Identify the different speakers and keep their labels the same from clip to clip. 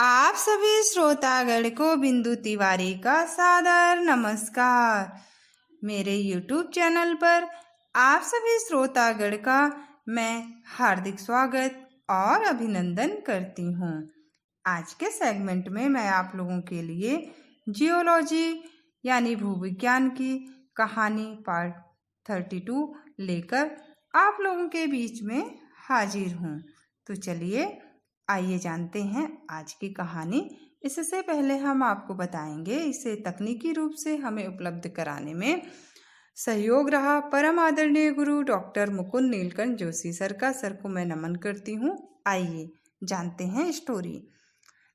Speaker 1: आप सभी श्रोतागण को बिंदु तिवारी का सादर नमस्कार। मेरे YouTube चैनल पर आप सभी श्रोतागण का मैं हार्दिक स्वागत और अभिनंदन करती हूँ। आज के सेगमेंट में मैं आप लोगों के लिए जियोलॉजी यानी भूविज्ञान की कहानी पार्ट 32 लेकर आप लोगों के बीच में हाजिर हूँ। तो चलिए आइए जानते हैं आज की कहानी। इससे पहले हम आपको बताएंगे, इसे तकनीकी रूप से हमें उपलब्ध कराने में सहयोग रहा परम आदरणीय गुरु डॉक्टर मुकुंद नीलकंठ जोशी सर का। सर को मैं नमन करती हूँ। आइए जानते हैं स्टोरी।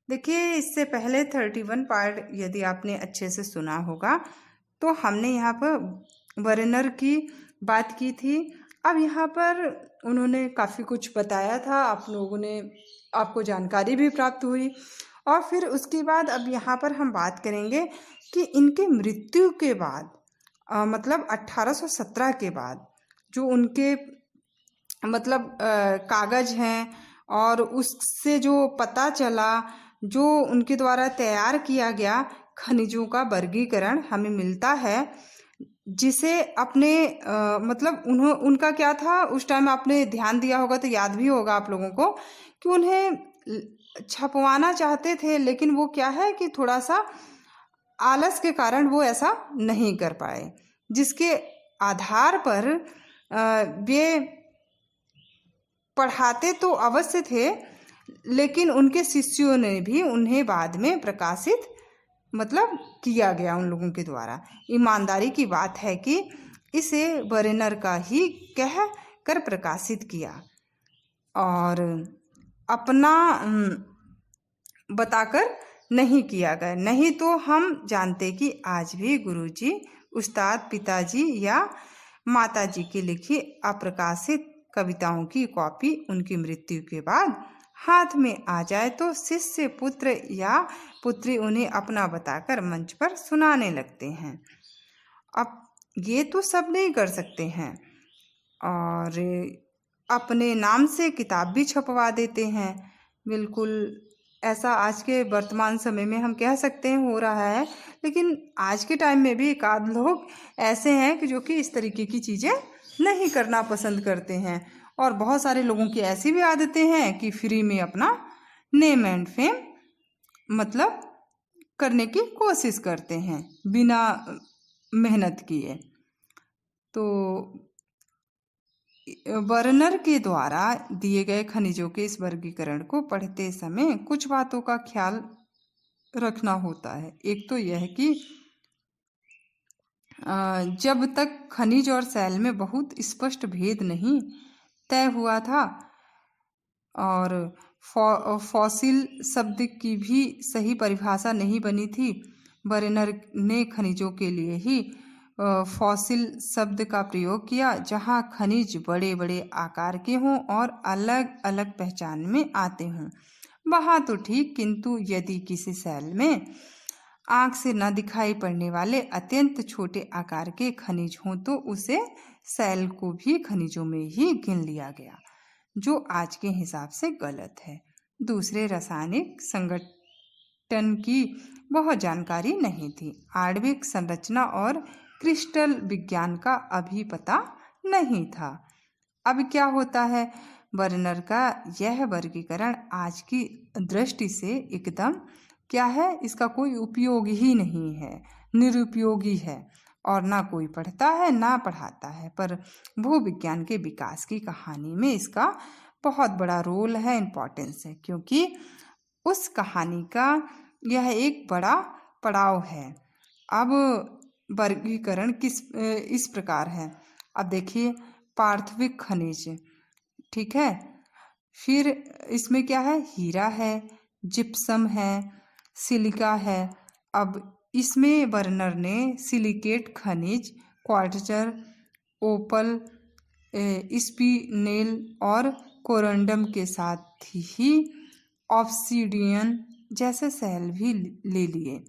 Speaker 1: देखिए, इससे पहले 31 पार्ट यदि आपने अच्छे से सुना होगा तो हमने यहाँ पर बर्नर की बात की थी। अब यहाँ पर उन्होंने काफ़ी कुछ बताया था, आप लोगों ने आपको जानकारी भी प्राप्त हुई। और फिर उसके बाद अब यहाँ पर हम बात करेंगे कि इनके मृत्यु के बाद मतलब 1817 के बाद जो उनके मतलब कागज़ हैं और उससे जो पता चला, जो उनके द्वारा तैयार किया गया खनिजों का वर्गीकरण हमें मिलता है, जिसे अपने मतलब उनका क्या था उस टाइम, आपने ध्यान दिया होगा तो याद भी होगा आप लोगों को कि उन्हें छपवाना चाहते थे, लेकिन वो क्या है कि थोड़ा सा आलस के कारण वो ऐसा नहीं कर पाए, जिसके आधार पर वे पढ़ाते तो अवश्य थे, लेकिन उनके शिष्यों ने भी उन्हें बाद में प्रकाशित मतलब किया गया उन लोगों के द्वारा। ईमानदारी की बात है कि इसे बर्नर का ही कह कर प्रकाशित किया और अपना बताकर नहीं किया गया। नहीं तो हम जानते कि आज भी गुरुजी, उस्ताद, पिताजी या माताजी की लिखी अप्रकाशित कविताओं की कॉपी उनकी मृत्यु के बाद हाथ में आ जाए तो शिष्य, पुत्र या पुत्री उन्हें अपना बताकर मंच पर सुनाने लगते हैं। अब ये तो सब नहीं कर सकते हैं और अपने नाम से किताब भी छपवा देते हैं। बिल्कुल ऐसा आज के वर्तमान समय में हम कह सकते हैं हो रहा है, लेकिन आज के टाइम में भी एक आध लोग ऐसे हैं कि जो कि इस तरीके की चीज़ें नहीं करना पसंद करते हैं। और बहुत सारे लोगों की ऐसी भी आदतें हैं कि फ्री में अपना नेम एंड फेम मतलब करने की कोशिश करते हैं बिना मेहनत किए। तो बर्नर के द्वारा दिए गए खनिजों के इस वर्गीकरण को पढ़ते समय कुछ बातों का ख्याल रखना होता है। एक तो यह कि जब तक खनिज और सेल में बहुत स्पष्ट भेद नहीं तय हुआ था और फॉसिल शब्द की भी सही परिभाषा नहीं बनी थी, बर्नर ने खनिजों के लिए ही फॉसिल शब्द का प्रयोग किया, जहां खनिज बड़े बड़े आकार के हों और अलग अलग पहचान में आते हों। वहाँ तो ठीक, किंतु यदि किसी सेल में आँख से न दिखाई पड़ने वाले अत्यंत छोटे आकार के खनिज हों तो उसे सेल को भी खनिजों में ही गिन लिया गया, जो आज के हिसाब से गलत है। दूसरे रासायनिक संगठन की बहुत जानकारी नहीं थी। आणविक संरचना और क्रिस्टल विज्ञान का अभी पता नहीं था। अब क्या होता है, बर्नर का यह वर्गीकरण आज की दृष्टि से एकदम क्या है, इसका कोई उपयोग ही नहीं है, निरुपयोगी है और ना कोई पढ़ता है ना पढ़ाता है। पर भूविज्ञान के विकास की कहानी में इसका बहुत बड़ा रोल है, इम्पोर्टेंस है, क्योंकि उस कहानी का यह एक बड़ा पड़ाव है। अब वर्गीकरण इस प्रकार है। अब देखिए, पार्थिव खनिज, ठीक है, फिर इसमें क्या है, हीरा है, जिप्सम है, सिलिका है। अब इसमें बर्नर ने सिलिकेट खनिज, क्वार्ट्ज, ओपल, स्पिनेल और कोरंडम के साथ ही ऑब्सीडियन जैसे सेल भी ले लिए।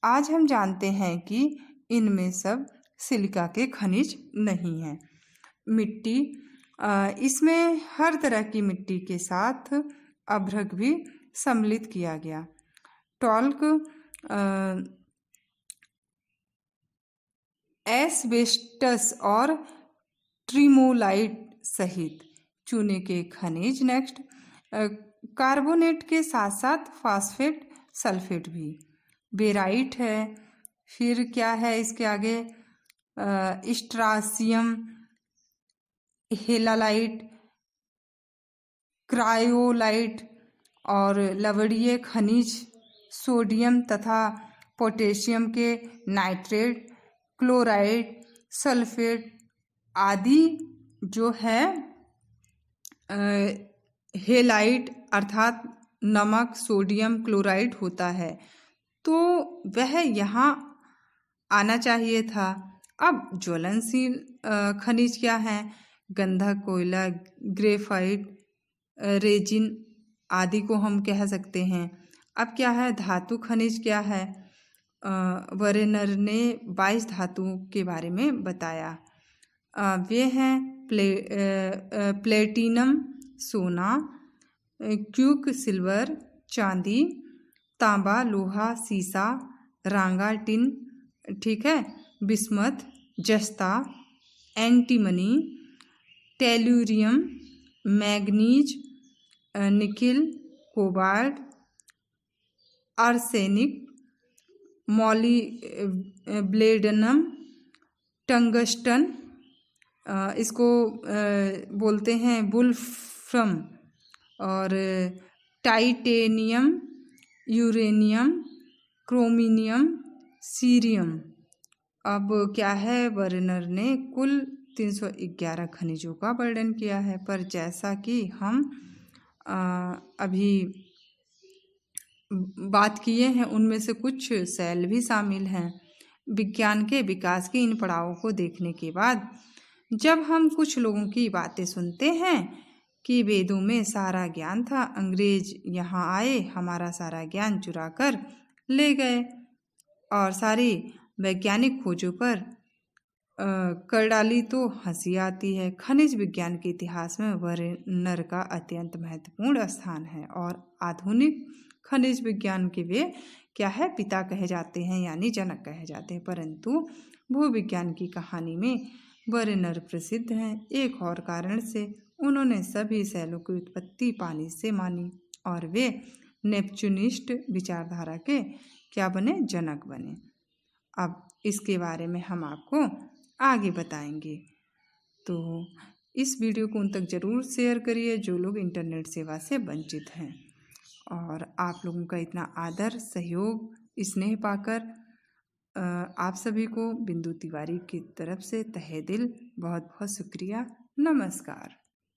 Speaker 1: आज हम जानते हैं कि इनमें सब सिलिका के खनिज नहीं हैं। मिट्टी, इसमें हर तरह की मिट्टी के साथ अभ्रक भी सम्मिलित किया गया। टॉल्क, एस्बेस्टस और ट्रिमोलाइट सहित चूने के खनिज। नेक्स्ट, कार्बोनेट के साथ साथ फास्फेट सल्फेट भी। बेराइट है। फिर क्या है इसके आगे, स्ट्रासियम, हेलालाइट, क्रायोलाइट और लवणीय खनिज, सोडियम तथा पोटेशियम के नाइट्रेट, क्लोराइड, सल्फेट आदि जो है हेलाइट अर्थात नमक, सोडियम क्लोराइड होता है, तो वह यहाँ आना चाहिए था। अब ज्वलनशील खनिज क्या है? गंधक, कोयला, ग्रेफाइट, रेजिन आदि को हम कह सकते हैं। अब क्या है धातु खनिज क्या है? वरेनर ने 22 धातुओं के बारे में बताया। वे हैं प्लेटिनम सोना, क्यूक सिल्वर चांदी, तांबा लोहा सीसा, रांगा टिन, ठीक है, बिस्मथ जस्ता, antimony, tellurium, manganese, nickel, cobalt, arsenic, molybdenum, tungsten, इसको बोलते हैं वुल्फ्रम, और टाइटेनियम, यूरेनियम, क्रोमिनियम, सीरियम। अब क्या है वरेनर ने कुल 311 खनिजों का वर्णन किया है, पर जैसा कि हम अभी बात किए हैं उनमें से कुछ सेल भी शामिल हैं। विज्ञान के विकास के इन पड़ावों को देखने के बाद जब हम कुछ लोगों की बातें सुनते हैं कि वेदों में सारा ज्ञान था, अंग्रेज यहाँ आए, हमारा सारा ज्ञान चुरा कर ले गए और सारी वैज्ञानिक खोजों पर कर डाली, तो हंसी आती है। खनिज विज्ञान के इतिहास में वरेनर का अत्यंत महत्वपूर्ण स्थान है और आधुनिक खनिज विज्ञान के वे क्या है पिता कहे जाते हैं, यानी जनक कहे जाते हैं। परंतु भूविज्ञान की कहानी में वरेनर प्रसिद्ध हैं। एक और कारण से उन्होंने सभी सेलों की उत्पत्ति पानी से मानी और वे नेपच्यूनिस्ट विचारधारा के क्या बने, जनक बने। अब इसके बारे में हम आपको आगे बताएंगे, तो इस वीडियो को उन तक ज़रूर शेयर करिए जो लोग इंटरनेट सेवा से वंचित हैं। और आप लोगों का इतना आदर, सहयोग, स्नेह पाकर आप सभी को बिंदु तिवारी की तरफ से तहे दिल बहुत बहुत शुक्रिया। नमस्कार।